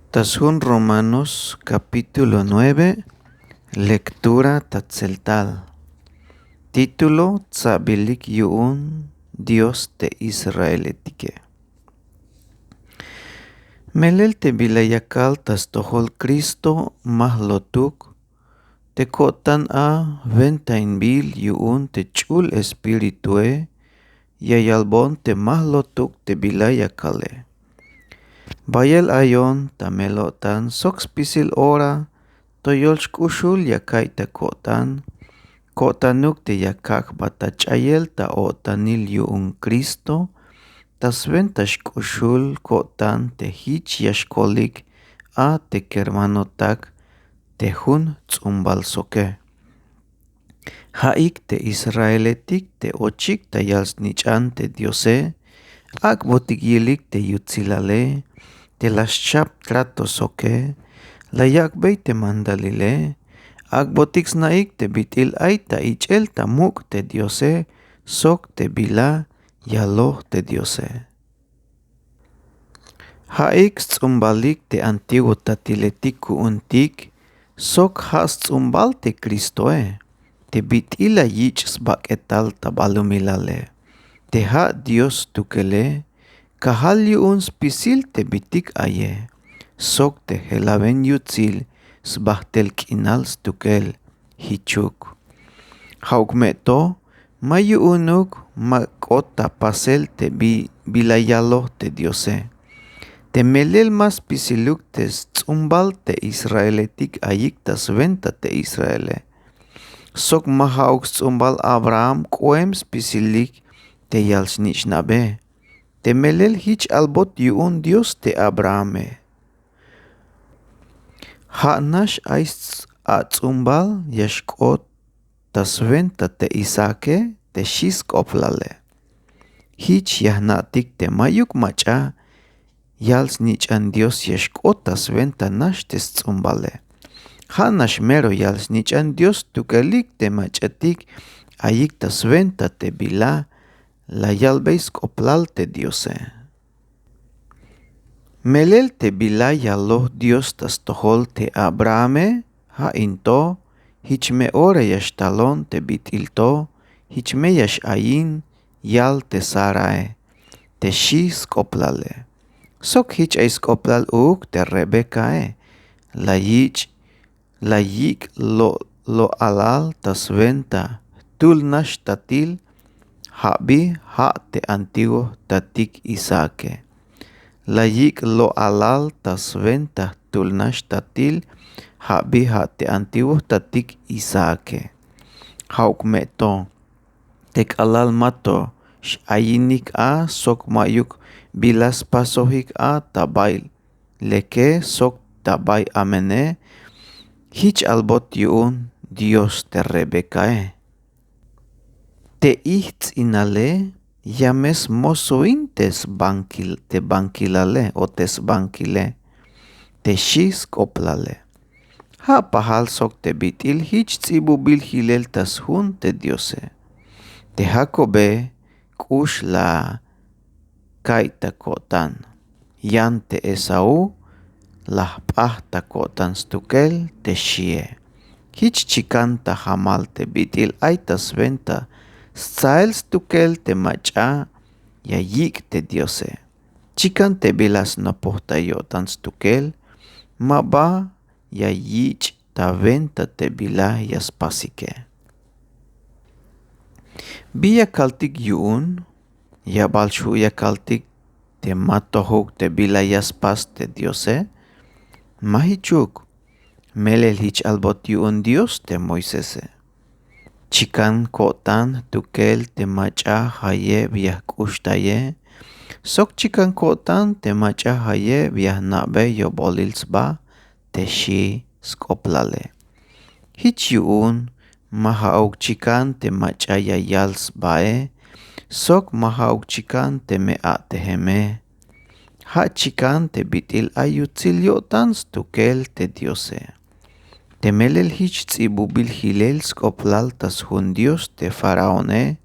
Tashun Romanos capítulo 9, lectura Tatzeltal. Título Tzabilik Yu'un, Dios de Israelitike. Melel te bilayakal tastohol Cristo mahlotuk, te kotan a ventainbil yu'un te chul espiritue, yayalbon te mahlotuk te bilayakale. Bayel ayon tamelotan sox pisil ora toyolch kushul yakay ta kotanuk te yakak batachayel ta otanil yu'un Cristo, tasven tashkushul kotan te hich yashkolik a te kermanotak te hun tzumbal soke. Haik te Israeletik te ochik ta yals nichan te Diose, ak botik yilik te yutzilale, te laschap trato soke, layak bay te mandalile, ak botik snaik te bitil ay ta ichel ta muk te Diose, sok te bila yaloh te Diose. Haik tzumbalik te antiguo tatiletik kuuntik, sok has tzumbal te Kristoe, te bitila yich sbaketal ta balumilale, te ha Dios tukele, kahal yuun spisil te bitik aye, sok te helaven yutzil sbahtel kinal stukel hichuk. Haukmeto mayuunuk makota pasel te bilayaloh te Diose. Te melel mas pisiluk te tzumbal te Israeletik ayik tas venta te Israele. Sok mahauk tzumbal Abraham koem spisilik te yals nishnabe. Te melel hich albot yuun Dios te Abrahame. Ha'nash ais a tzumbal yashkot tas venta te Isake te shisk oplale. Hich yahnatik te mayuk macha yals nichan Dios yashkot tas venta nash te tzumbale. Ha'nash mero yals nichan Dios tukelik te machatik ayik tas venta te bila la yalbeis koplal te Diose. Melel te bila yaloh Dios tas tohol te Abrahame, ha into, hich me ore yashtalon te bitilto, hich me yash ayin yal te Sarae, te shi skoplale. Sok hich ay skoplal uk te Rebekae, la yik lo alal tas venta, tul nash tatil, habi ha te antiguo tatik Isake. La yik lo alal tas venta tulnash tatil, habi ha te antiguo tatik Isake. Hauk meto, tek alal mato, ayinik a sok mayuk bilas pasohik a tabay, leke sok tabay amene, hich albot yuun Dios te Rebekae. Te ichts inale, yames mosoin tes bankilale o tes bankile, te shis koplale. Ha pahal sok te bitil hich tzibubil hilel tas hun te Diose. Te Jacobe kush la kaita kotan, yan te Esau la pahta kotan stukel te shie. Hich chikanta hamal te bitil aitas venta, Saels tukel te macha yayik te Diose. Chikan te bilas no pohtayotan stukel, maba yayich ta venta te bila yaspasike. Biya kaltik yuun, yabalshu ya kaltik te matohuk te bila yaspas te Diose, mahichuk, melel hich albot yuun Dios te Moisese. Chikan kotan tukel te macha haye biah kushtaye, sok chikan kotan te macha haye biah nabe yobolilsba te shi skoplale. Hich yuun mahauk chikan te macha yayals bae, sok mahauk chikan te mea te heme. Ha chikan te bitil ayutzil yotan stukel te Diose. Te melel hich tzibubil hilel skoplal tas hun Dios te Faraone,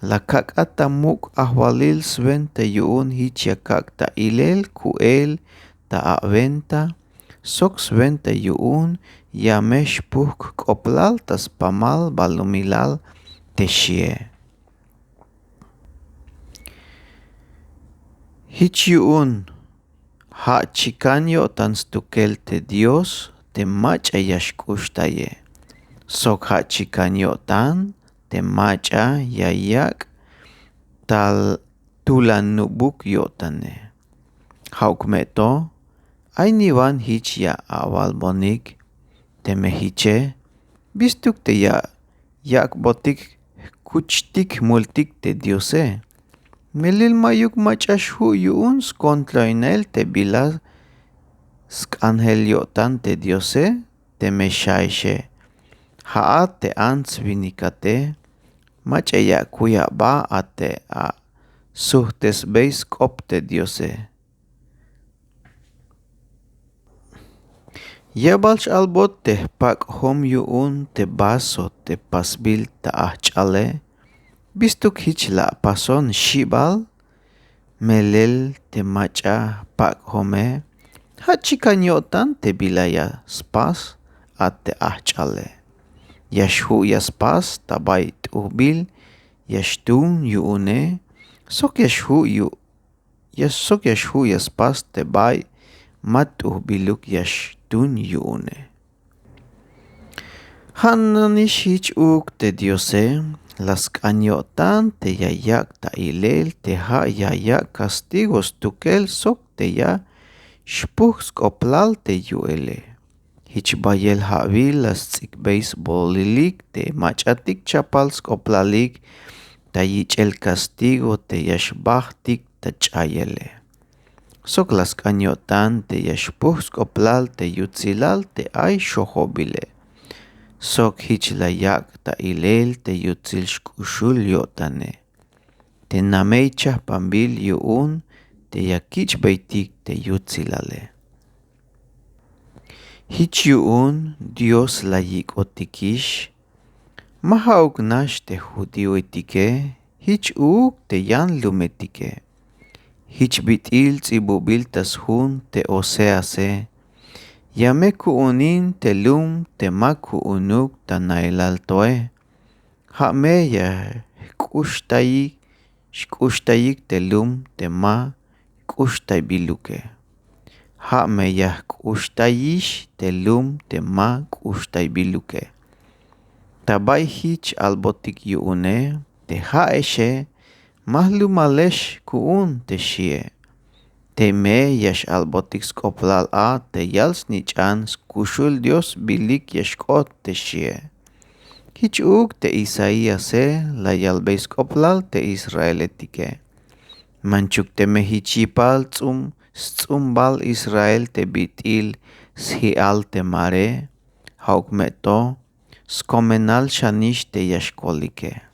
la kakata muk ahwalil sven te yuun hich yakak ta ilel kuel ta aventa, sok sventa yu'un, yamesh puk koplal tas pamal balumilal teshie. Hich yu'un ha chikanyo tan stukel te Dios te macha yashkushtaye. Sok ha chikanyo tan te macha yayak tal tulan nubuk yotane. Haukmeto ainiwan hich ya awal bonik te mehiche bistuk te yak botik kuchtik multik te Diose. Melil mayuk machashu yuun skontloinel te bila skanheliotan te Diose te meshaishe. Haa te ans vinikate machaya kuya ba ate a suhtes beis kop te Diose. Yabalch albot te pak hom yuun te baso te pasbil ta ahchale. Bistuk hich la pason shibal, melel te macha pak home, hachikanyotan te bilaya spas at te ahchale. Yashu yaspas tabait ubil, yashtun yuune, sok yashu yaspas te bay mat ubiluk yashtun yuune. Hananish hich te Diose, las kanyotan te yayak ta ilel te ha yayak castigos tukel sok te ya shpuk skoplal te yuele. Hich bayel havil las tsikbeis bolilik te machatik chapal skoplalik ta yichel castigo te yashbahtik ta chayele. Sok las kanyotan te yashpuk skoplal te yutzilal te ay shohobile. Sok hich layak ta ilel te yutzil shkushul yotane. Te nameichah pambil yuun te yakich beitik te yutzilale. Hich yuun Dios layik otikish. Mahauk nash te judio etike. Hich te yan lumetike. Hich bitil tzibubil tas hun te osease. Yameku unin te lum te maku unuk ta nailaltoe. Hame ya shkushtayik te lum te ma kushtay biluke. Hame ya kushtayish te lum te ma kushtay biluke. Tabay hich albotik yuune te haeshe mahlumalesh kuun te shie. Te me yash albotik skoplal a te yals nichan skushul Dios bilik yashkot te shie. Hich te Isaías la yalbe skoplal te Israeletike. Manchuk te mehichipal tzumbal Israel te bitil shial te mare. Haukmeto skomenal shanish te yashkolike.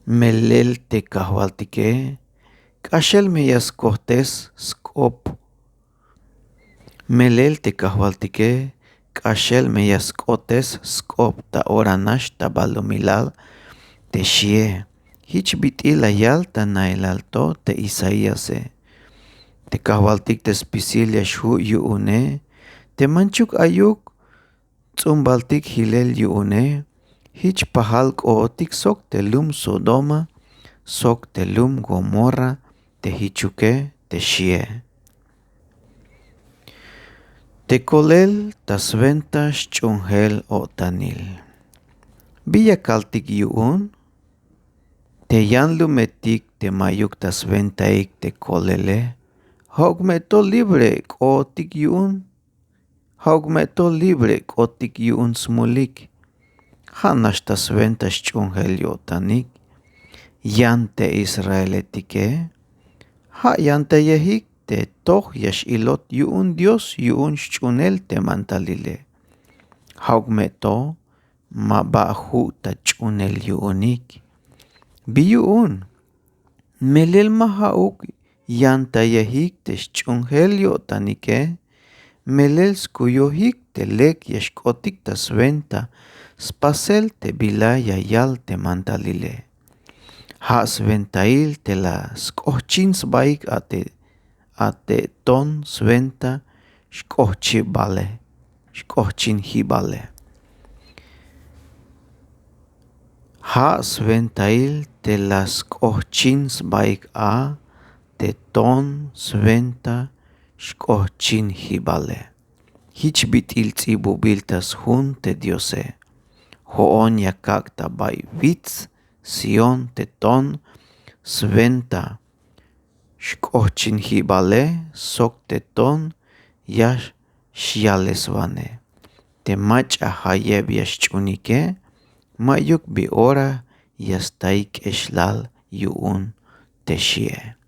Melel te kahwaltike. Kashel meyas cortes skop. Melel te kahwaltike. Kashel meyas cortes skop ta oranash ta balomilal te shie. Hich bitil ayal ta nailalto te Isaías. Te kahwaltik te spisil yashu yuune. Te manchuk ayuk tzumbaltik hilel yuune. Hich pahal kootik sok te lum Sodoma. Sok te lum Gomorra. Te hichuke te shie. Te kolel tas ventas chungel o tanil. Villa kaltik yuun. Te yanlu metik te mayuk tas ventaik te kolele. Haugmeto libre kotik yuun. Haugmeto libre kotik yuun smulik. Hanas tas ventas chungel o tanik. Yante Israeletike. Ha yante yehik te toch yash ilot yuun Dios yuun shchunel te mantalile. Haugmeto mabahu ta chunel yuunik. Biyuun. Melel mahauk yanta yehik te shchungel yotanike. Melel skuyohik te lek yashkotik tas venta. Spasel te bilaya yal te mantalile. Has ventail te la skochins baik ate ton sventa shkohchin hibale. Ha sventail te las kohchins baik a te ton sventa shkohchin hibale. Hich bitil tsibu biltas hun te diose. Hoon yakakta bai vitz sion te ton sventa shkohchin hibale sok te ton yash shialesvane. Te macha hayeb yashchunike mayuk bi ora yastaik eshlal yuun teshie.